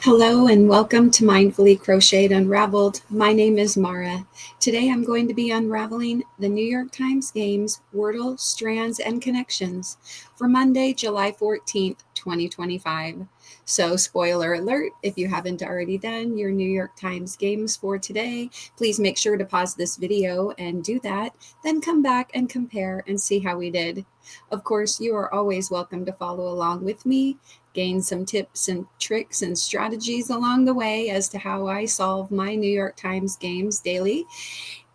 Hello and welcome to Mindfully Crocheted Unraveled. My name is Mara. Today I'm going to be unraveling the New York Times Games WORDLE, Strands, and Connections for Monday, July 14th, 2025. So spoiler alert, if you haven't already done your New York Times Games for today, please make sure to pause this video and do that, then come back and compare and see how we did. Of course, you are always welcome to follow along with me, gain some tips and tricks and strategies along the way as to how I solve my New York Times games daily,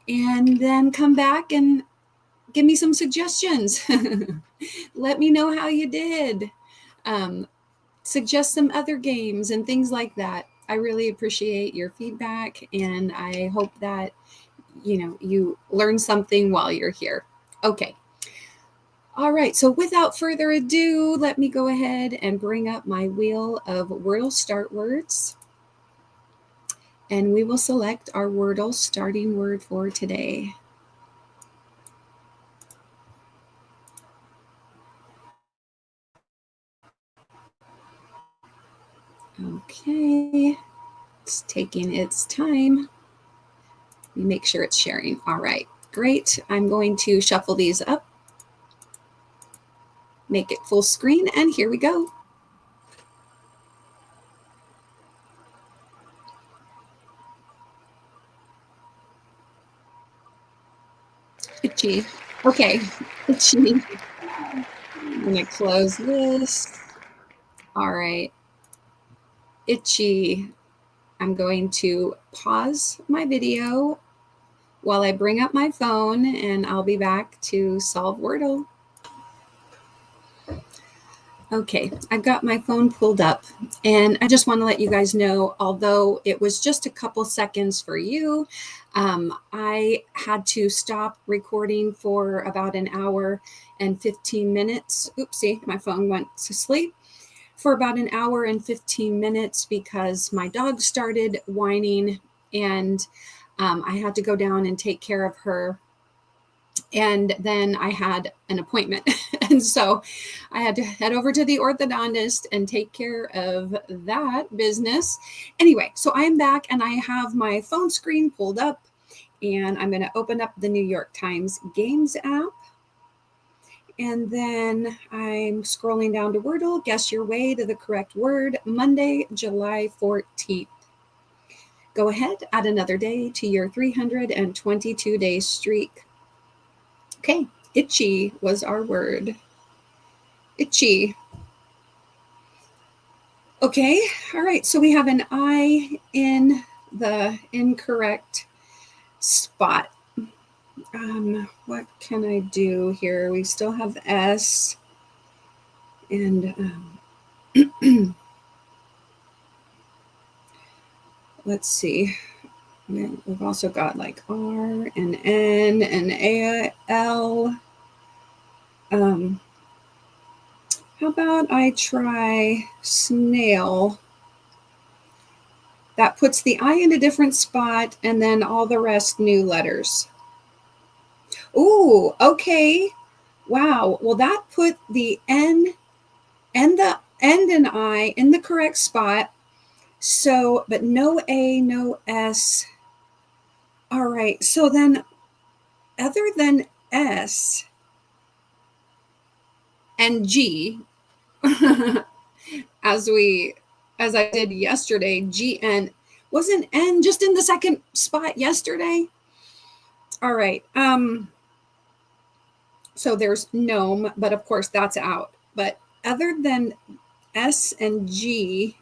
and then come back and give me some suggestions. Let me know how you did. Suggest some other games and things like that. I really appreciate your feedback, and I hope that you learn something while you're here. Okay. All right, so without further ado, let me go ahead and bring up my wheel of Wordle start words. And we will select our Wordle starting word for today. Okay, it's taking its time. Let me make sure it's sharing. All right, great. I'm going to shuffle these up, make it full screen, and here we go. Itchy. Okay, itchy. I'm gonna close this. All right, itchy. I'm going to pause my video while I bring up my phone, and I'll be back to solve Wordle. Okay, I've got my phone pulled up, and I just want to let you guys know, although it was just a couple seconds for you, I had to stop recording for about an hour and 15 minutes. Oopsie, my phone went to sleep. For about an hour and 15 minutes because my dog started whining, and I had to go down and take care of her. And then I had an appointment. And so I had to head over to the orthodontist and take care of that business. Anyway, so I am back and I have my phone screen pulled up, and I'm going to open up the New York Times Games app. And then I'm scrolling down to Wordle. Guess your way to the correct word. Monday, July 14th. Go ahead, add another day to your 322-day streak. Okay, itchy was our word. Itchy. Okay, all right, so we have an I in the incorrect spot. What can I do here? We still have S, and let's see. We've also got like R and N and AL. How about I try snail? That puts the I in a different spot, and then all the rest new letters. Ooh, okay. Wow. Well, that put the N and the N and I in the correct spot. So, but no A, no S. All right. So then, other than S and G, as I did yesterday, GN, wasn't N just in the second spot yesterday? All right. So there's gnome, but of course that's out. But other than S and G,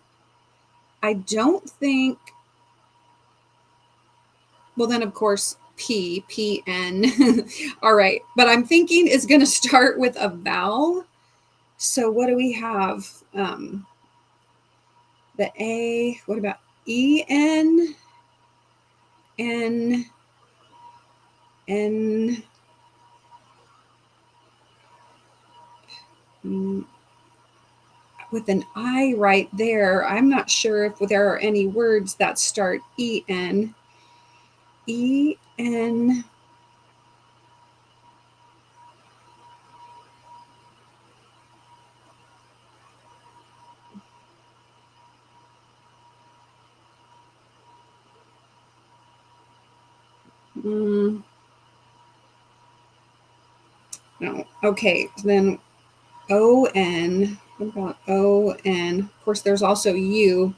I don't think, well, then of course P, N. All right. But I'm thinking it's going to start with a vowel. So what do we have? The A, what about EN? N, N, with an I right there. I'm not sure if there are any words that start EN. EN. No. Okay. Then O-N. What about O-N? Of course, there's also U.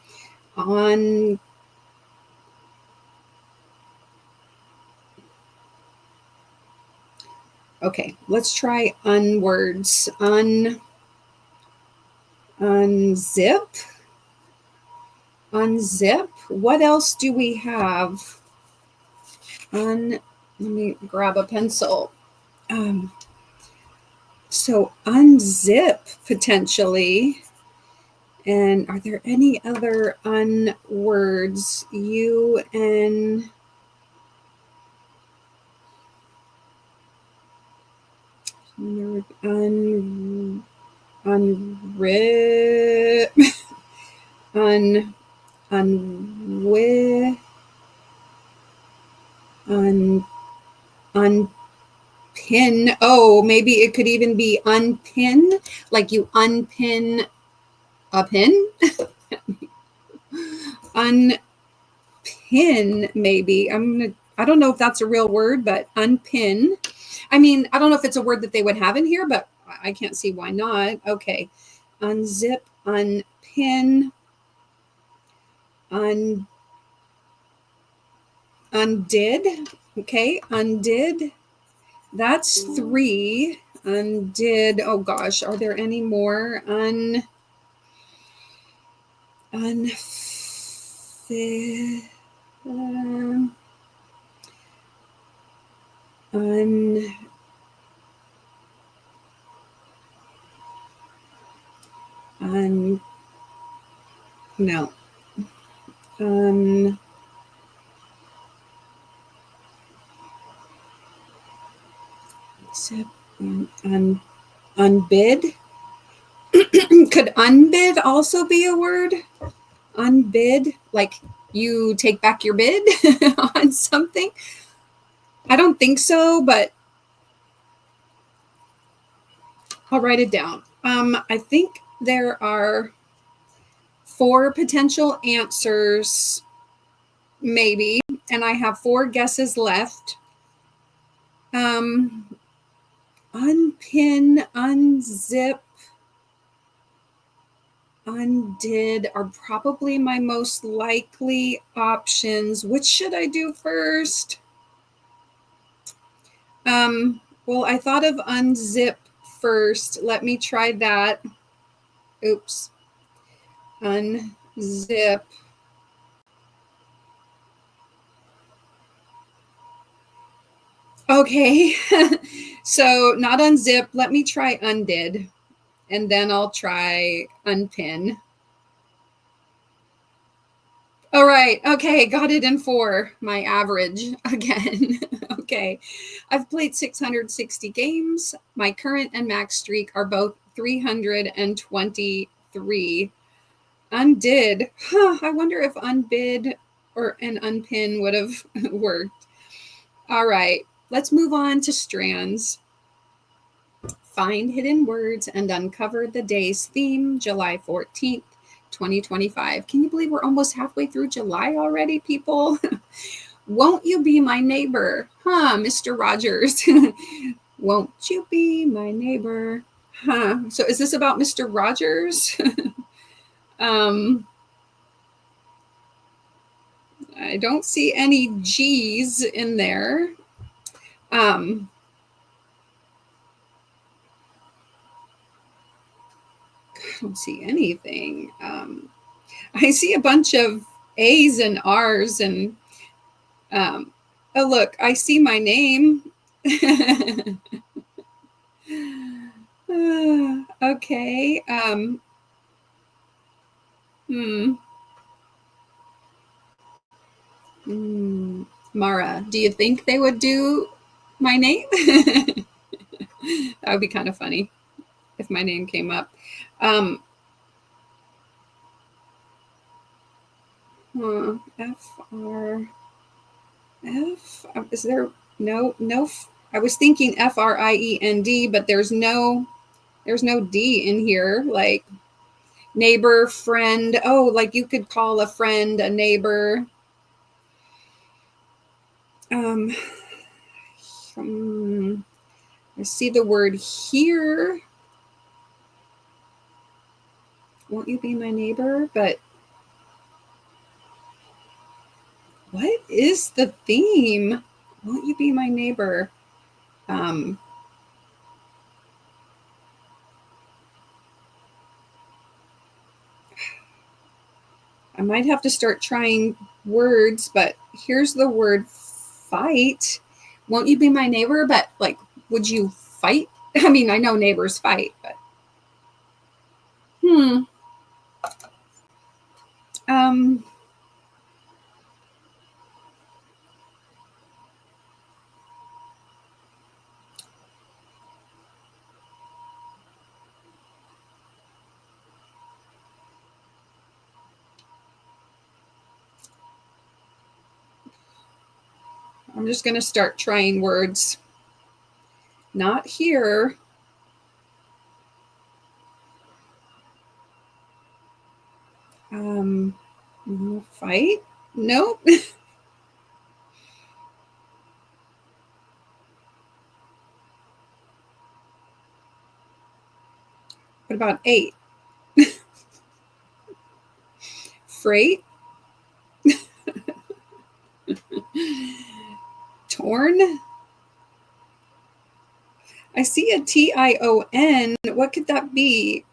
On. Okay, let's try unwords. Unzip. Unzip. What else do we have? Let me grab a pencil. So unzip potentially. And are there any other unwords? U-N. Unrip. Unpin. Oh, maybe it could even be unpin, like you unpin a pin. Unpin, maybe. I don't know if that's a real word, but unpin. I mean, I don't know if it's a word that they would have in here, but I can't see why not. Okay. Unzip, unpin, undid. Okay. Undid. That's 3. Undid. Oh gosh. Are there any more? Unfit. No. Unbid. Could unbid also be a word? Unbid, like you take back your bid on something? I don't think so, but I'll write it down. I think there are 4 potential answers, maybe, and I have 4 guesses left. Unpin, unzip, undid are probably my most likely options. Which should I do first? Well, I thought of unzip first. Let me try that. Oops. Unzip. Okay. So not unzip. Let me try undid. And then I'll try unpin. All right. Okay. Got it in 4. My average again. Okay. I've played 660 games. My current and max streak are both 323. Undid. Huh, I wonder if unbid or an unpin would have worked. All right. Let's move on to strands. Find hidden words and uncover the day's theme, July 14th. 2025. Can you believe we're almost halfway through July already, people? Won't you be my neighbor? Huh, Mr. Rogers. Won't you be my neighbor? Huh. So is this about Mr. Rogers? I don't see any G's in there. I don't see anything. I see a bunch of A's and R's and oh look, I see my name. Okay. Mara, do you think they would do my name? That would be kind of funny if my name came up. F, is there no, I was thinking FRIEND, but there's no D in here, like neighbor, friend. Oh, like you could call a friend a neighbor. I see the word here. Won't you be my neighbor? But what is the theme? Won't you be my neighbor? I might have to start trying words, but here's the word fight. Won't you be my neighbor? But like, would you fight? I mean, I know neighbors fight, but I'm just going to start trying words. Not here. Fight? Nope. What about 8? Freight? Torn? I see a TION. What could that be?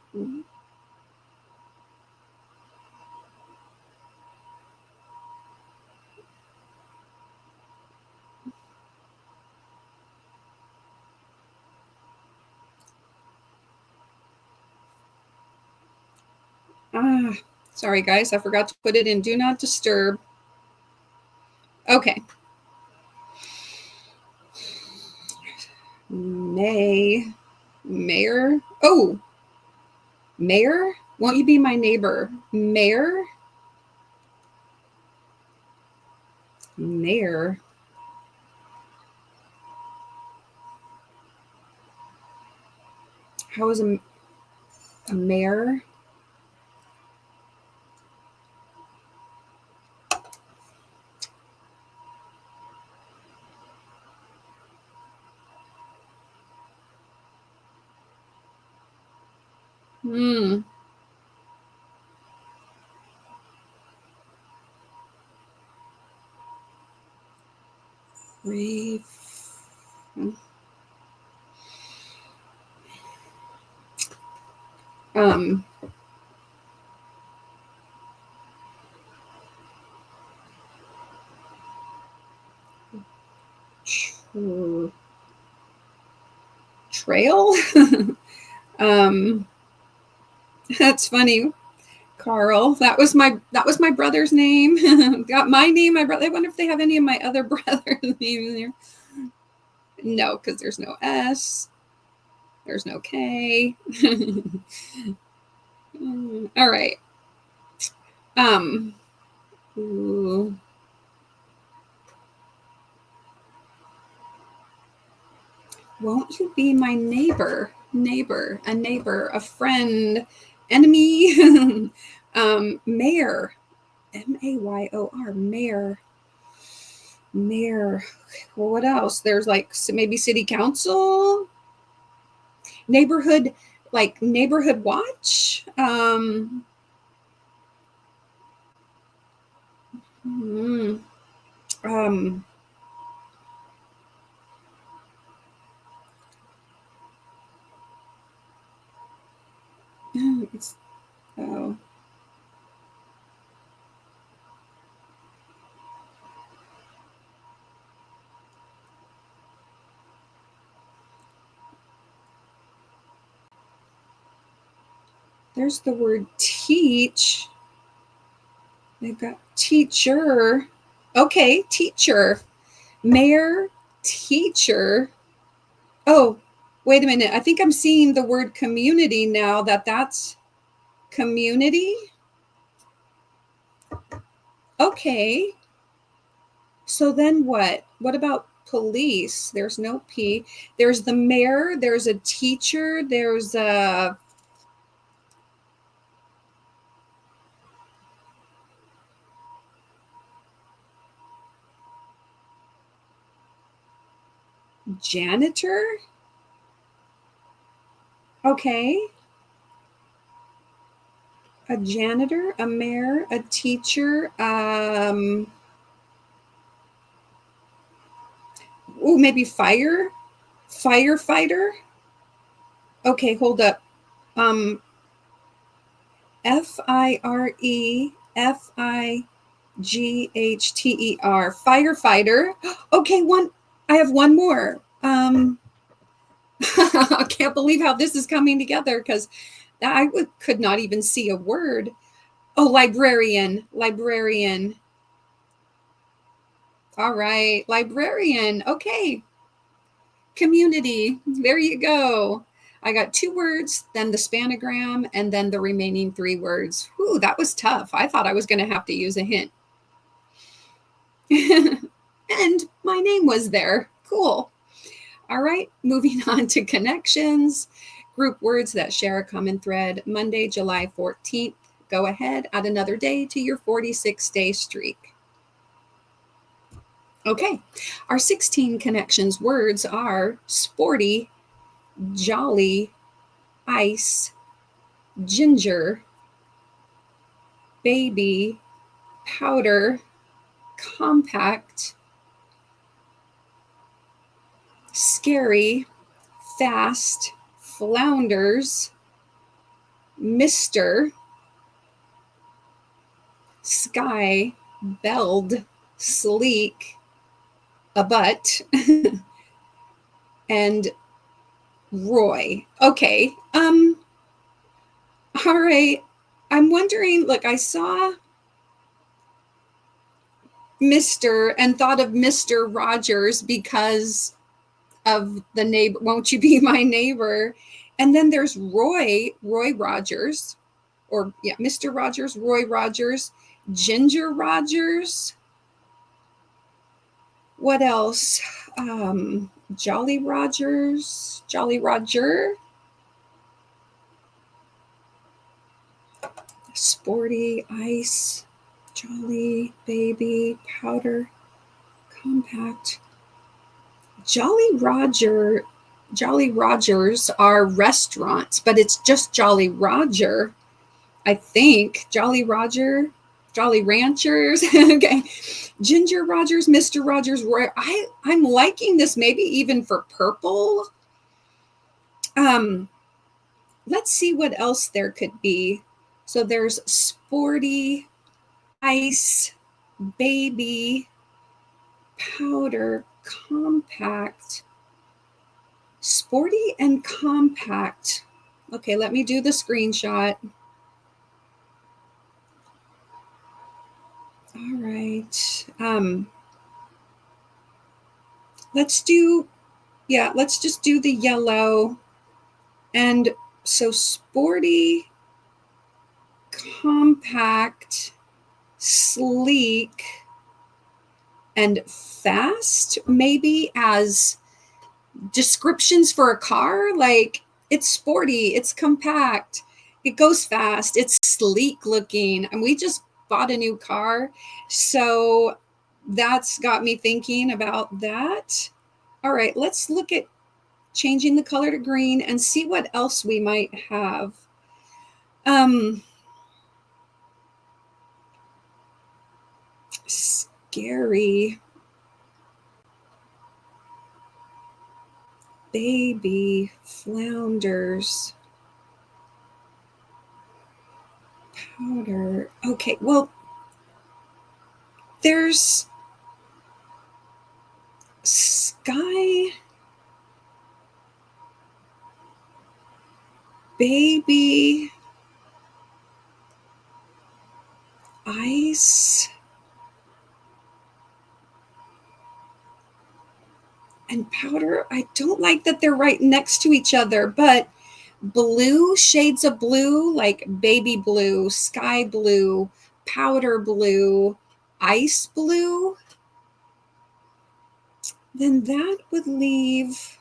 Sorry guys, I forgot to put it in do not disturb. Okay. Mayor. Oh, mayor? Won't you be my neighbor? Mayor? Mayor. How is a mayor? Trail? That's funny. Carl. That was my brother's name. Got my name, my brother. I wonder if they have any of my other brother's names in there. No, because there's no S. There's no K. All right. Ooh. Won't you be my neighbor? Neighbor, a neighbor, a friend, enemy. Mayor. MAYOR. Mayor. Mayor. Well, what else? There's like maybe city council, neighborhood, like neighborhood watch. Oh. There's the word teach. They've got teacher. Okay, teacher. Mayor, teacher. Oh, wait a minute. I think I'm seeing the word community now. That's community. Okay. So then what? What about police? There's no P. There's the mayor. There's a teacher. There's a... Janitor. Okay. A janitor, a mayor, a teacher, maybe firefighter. Okay, hold up. FIREFIGHTER, firefighter. Okay, I have one more. I can't believe how this is coming together because could not even see a word. Oh, librarian. All right, librarian. Okay. Community. There you go. I got 2 words, then the spanogram, and then the remaining 3 words. Whew, that was tough. I thought I was going to have to use a hint. And my name was there. Cool. All right, moving on to connections. Group words that share a common thread. Monday, July 14th. Go ahead, add another day to your 46-day streak. Okay, our 16 connections words are sporty, jolly, ice, ginger, baby, powder, compact, scary, fast, flounders, mister, sky, belled, sleek, a butt, and Roy. Okay. All right. I'm wondering, look, I saw Mr. and thought of Mr. Rogers because of the neighbor. Won't you be my neighbor? And then there's Roy Rogers, or yeah, Mr. Rogers, Roy Rogers, Ginger Rogers. What else? Jolly Rogers, Jolly Roger, sporty, ice, jolly, baby, powder, compact. Jolly Rogers are restaurants, but it's just Jolly Roger, I think. Jolly Roger, Jolly Ranchers. Okay. Ginger Rogers, Mr. Rogers, Roy. I'm liking this, maybe even for purple. Let's see what else there could be. So there's sporty, ice, baby, powder, compact, sporty and compact. Okay, let me do the screenshot. All right. Let's just do the yellow. And so sporty, compact, sleek, and fast, maybe as descriptions for a car. Like, it's sporty, it's compact, it goes fast, it's sleek looking, and we just bought a new car, so that's got me thinking about that. All right, let's look at changing the color to green and see what else we might have. Scary, baby, flounders, powder. Okay, well, there's sky, baby, ice, and powder. I don't like that they're right next to each other, but blue, shades of blue, like baby blue, sky blue, powder blue, ice blue, then that would leave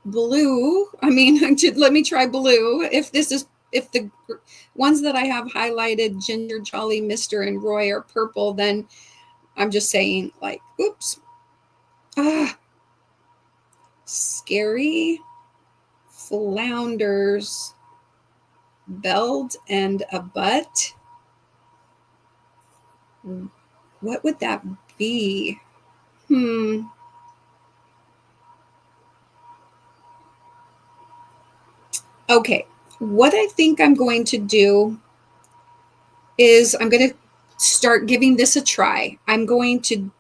blue. I mean, let me try blue. If the ones that I have highlighted, Ginger, Jolly, Mr., and Roy, are purple, then I'm just saying, like, oops. Scary, flounders, belled, and a butt. What would that be? Okay, what I think I'm going to do is I'm going to start giving this a try. I'm going to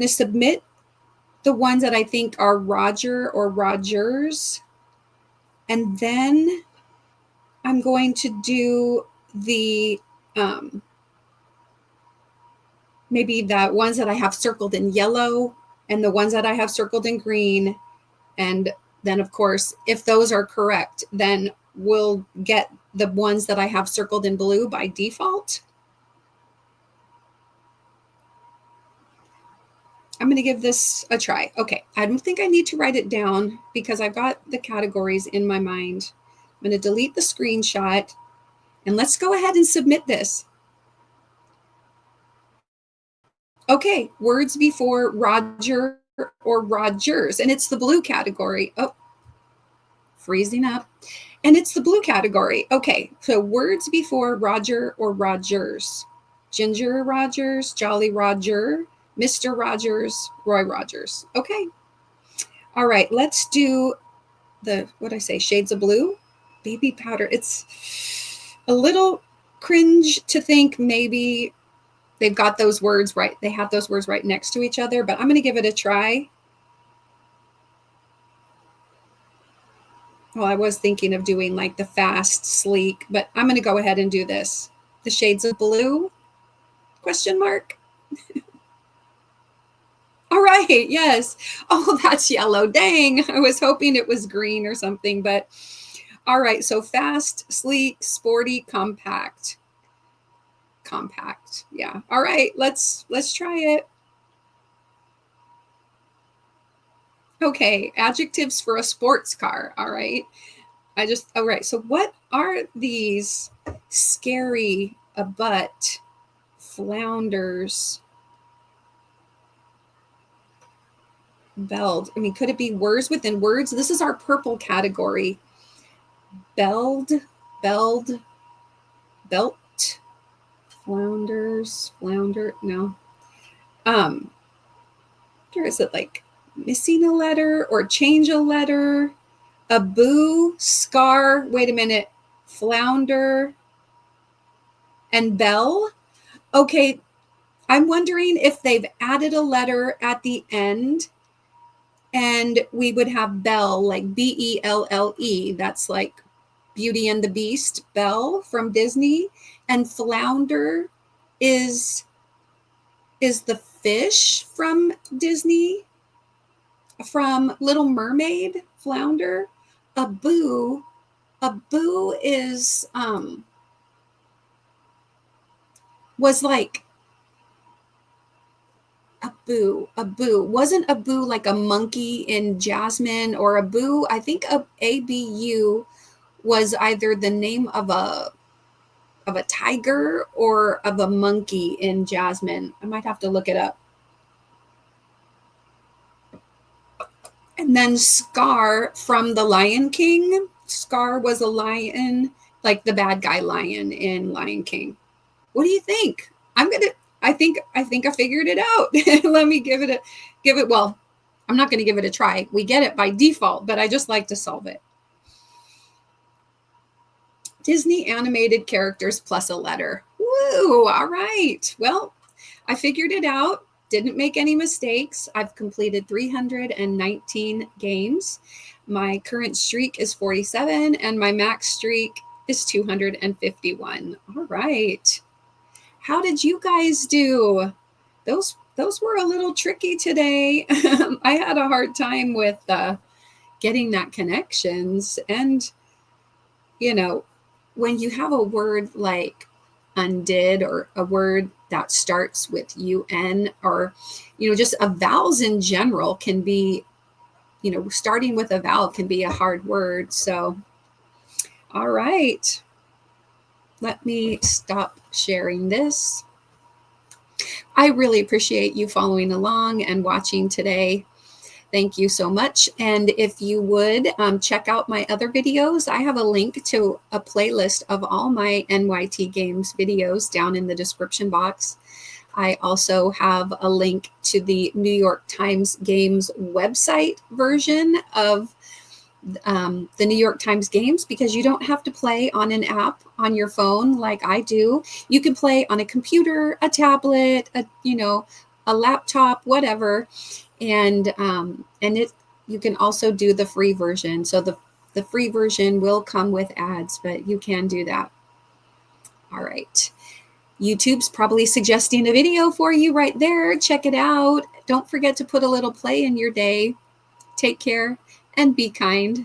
submit the ones that I think are Roger or Rogers, and then I'm going to do the maybe the ones that I have circled in yellow and the ones that I have circled in green. And then, of course, if those are correct, then we'll get the ones that I have circled in blue by default. I'm going to give this a try. Okay, I don't think I need to write it down because I've got the categories in my mind. I'm going to delete the screenshot and let's go ahead and submit this. Okay, words before Roger or Rogers, and it's the blue category. Oh, freezing up. And it's the blue category. Okay, so words before Roger or Rogers. Ginger Rogers, Jolly Roger, Mr. Rogers, Roy Rogers. Okay. All right, let's do the, what I say, shades of blue? Baby powder. It's a little cringe to think maybe they've got those words right. They have those words right next to each other, but I'm going to give it a try. Well, I was thinking of doing like the fast, sleek, but I'm going to go ahead and do this. The shades of blue? Question mark. All right. Yes. Oh, that's yellow. Dang. I was hoping it was green or something, but all right. So fast, sleek, sporty, compact. Compact. Yeah. All right. Let's try it. Okay. Adjectives for a sports car. All right. All right. So what are these? Scary, a butt, flounders, belled. I mean, could it be words within words? This is our purple category. Belled, belled, belt, flounders, flounder. No. Or is it like missing a letter or change a letter? A boo, scar. Wait a minute. Flounder and bell. Okay. I'm wondering if they've added a letter at the end and we would have Belle, like Belle. That's like Beauty and the Beast, Belle from Disney. And flounder is the fish from Disney, from Little Mermaid, flounder. A boo is was like a boo. Wasn't a boo like a monkey in Jasmine, or a boo? I think a ABU was either the name of a tiger or of a monkey in Jasmine. I might have to look it up. And then Scar from The Lion King. Scar was a lion, like the bad guy lion in Lion King. What do you think? I think I figured it out. Let me give it. Well, I'm not going to give it a try. We get it by default, but I just like to solve it. Disney animated characters plus a letter. Woo! All right. Well, I figured it out. Didn't make any mistakes. I've completed 319 games. My current streak is 47 and my max streak is 251. All right. How did you guys do? Those were a little tricky today. I had a hard time with getting that connections. And, you know, when you have a word like undid, or a word that starts with UN, or, just vowels in general can be, starting with a vowel can be a hard word. So, all right. Let me stop sharing this. I really appreciate you following along and watching today. Thank you so much. And if you would check out my other videos, I have a link to a playlist of all my NYT Games videos down in the description box. I also have a link to the New York Times Games website version of the New York Times Games, because you don't have to play on an app on your phone like I do. You can play on a computer, a tablet, a laptop, whatever. And you can also do the free version. So the free version will come with ads, but you can do that. All right. YouTube's probably suggesting a video for you right there. Check it out. Don't forget to put a little play in your day. Take care and be kind.